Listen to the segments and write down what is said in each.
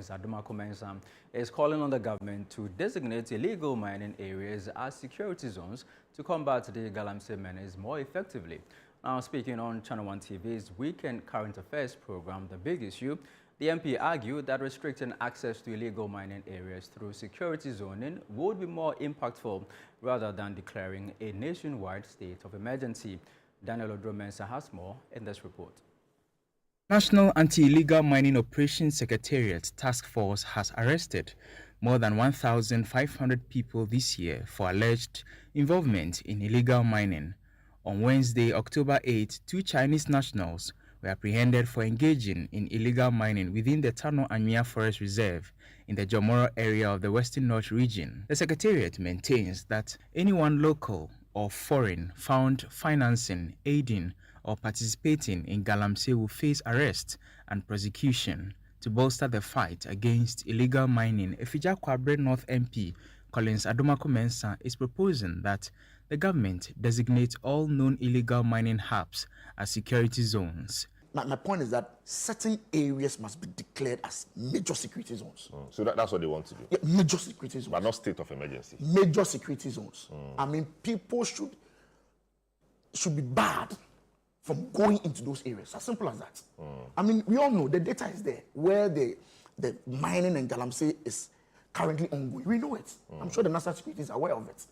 Collins Adumaku-Mensah is calling on the government to designate illegal mining areas as security zones to combat the Galamsey menace more effectively. Now, speaking on ChannelOne TV's weekend current affairs program, The Big Issue, the MP argued that restricting access to illegal mining areas through security zoning would be more impactful rather than declaring a nationwide state of emergency. Daniel Odro-Mensah has more in this report. National Anti-Illegal Mining Operations Secretariat Task Force has arrested more than 1,500 people this year for alleged involvement in illegal mining. On Wednesday, October 8, 2 Chinese nationals were apprehended for engaging in illegal mining within the Tano Anyia Forest Reserve in the Jomoro area of the Western North region. The Secretariat maintains that anyone local or foreign found financing, aiding, or participating in Galamsey will face arrest and prosecution. To bolster the fight against illegal mining, Efija Kwabre North MP Collins Adumaku-Mensah is proposing that the government designate all known illegal mining hubs as security zones. My point is that certain areas must be declared as major security zones. So that's what they want to do? Yeah, major security zones. But not state of emergency? Major security zones. I mean, people should be barred from going into those areas. As simple as that. I mean, we all know the data is there, where the mining in Galamsey is currently ongoing. We know it. I'm sure the national security is aware of it.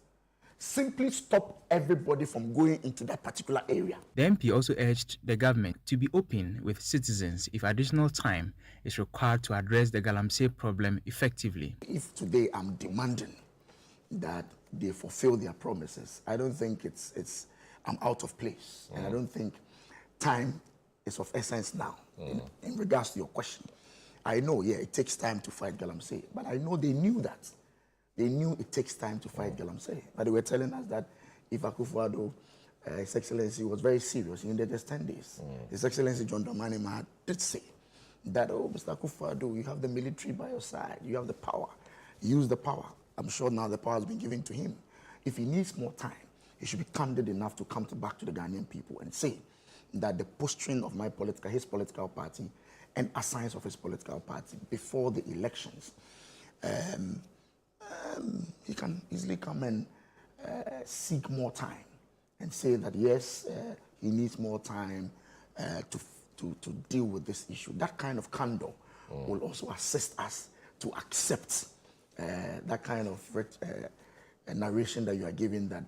Simply stop everybody from going into that particular area. The MP also urged the government to be open with citizens if additional time is required to address the Galamsey problem effectively. If today I'm demanding that they fulfill their promises, I don't think I'm out of place. And I don't think time is of essence now in regards to your question. I know, yeah, it takes time to fight Galamsey, but I know they knew that. They knew it takes time to fight Galamsey. But they were telling us that if Akufo-Addo, His Excellency, was very serious, he needed just 10 days. His Excellency John Dramani Mahama did say that, oh, Mr. Akufo-Addo, you have the military by your side, you have the power. Use the power. I'm sure now the power has been given to him. If he needs more time, he should be candid enough to come back to the Ghanaian people and say that the posturing of his political party and assigns of his political party before the elections, he can easily come and seek more time and say that yes, he needs more time to deal with this issue. That kind of candor will also assist us to accept that kind of narration that you are giving, that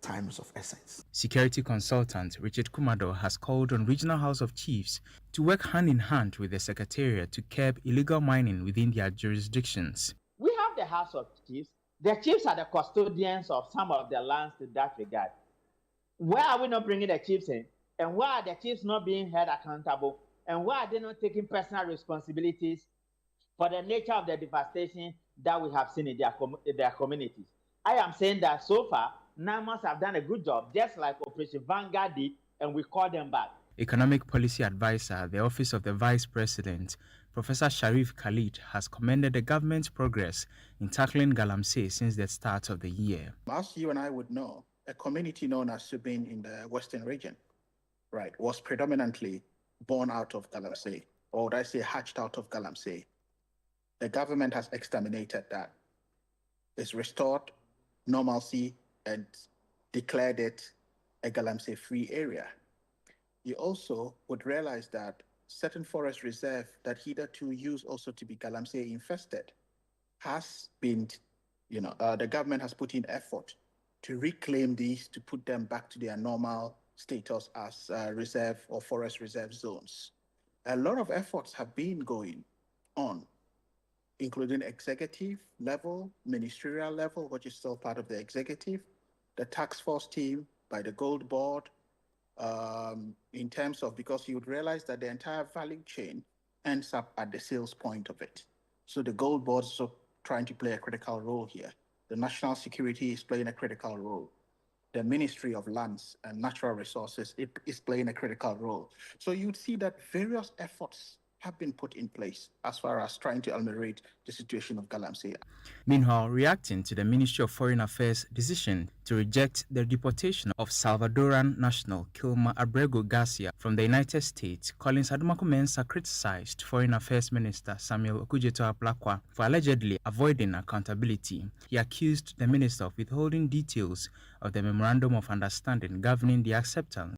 time is of essence. Security consultant Richard Kumado has called on Regional House of Chiefs to work hand in hand with the Secretariat to curb illegal mining within their jurisdictions. We have the House of Chiefs. The chiefs are the custodians of some of the lands in that regard. Why are we not bringing the chiefs in? And why are the chiefs not being held accountable? And why are they not taking personal responsibilities for the nature of the devastation that we have seen in their communities? I am saying that so far, Namas have done a good job, just like Operation Vanguard did, and we call them back. Economic Policy Advisor at the Office of the Vice President, Professor Sharif Khalid, has commended the government's progress in tackling Galamsey since the start of the year. As you and I would know, a community known as Subin in the Western region, right, was predominantly born out of Galamsey, or would I say hatched out of Galamsey. The government has exterminated that. It's restored normalcy and declared it a Galamsey-free area. You also would realize that certain forest reserve that hitherto used also to be Galamsey infested has been, the government has put in effort to reclaim these, to put them back to their normal status as reserve or forest reserve zones. A lot of efforts have been going on, including executive level, ministerial level, which is still part of the executive, the task force team by the Gold Board, in terms of, because you would realize that the entire value chain ends up at the sales point of it. So the Gold Board is also trying to play a critical role here. The national security is playing a critical role. The Ministry of Lands and Natural Resources is playing a critical role. So you'd see that various efforts have been put in place as far as trying to ameliorate the situation of Galamsey. Meanwhile, reacting to the Ministry of Foreign Affairs' decision to reject the deportation of Salvadoran national Kilma Abrego Garcia from the United States, Collins Adumaku-Mensah criticized Foreign Affairs Minister Samuel Okudzeto-Ablakwa for allegedly avoiding accountability. He accused the minister of withholding details of the Memorandum of Understanding governing the acceptance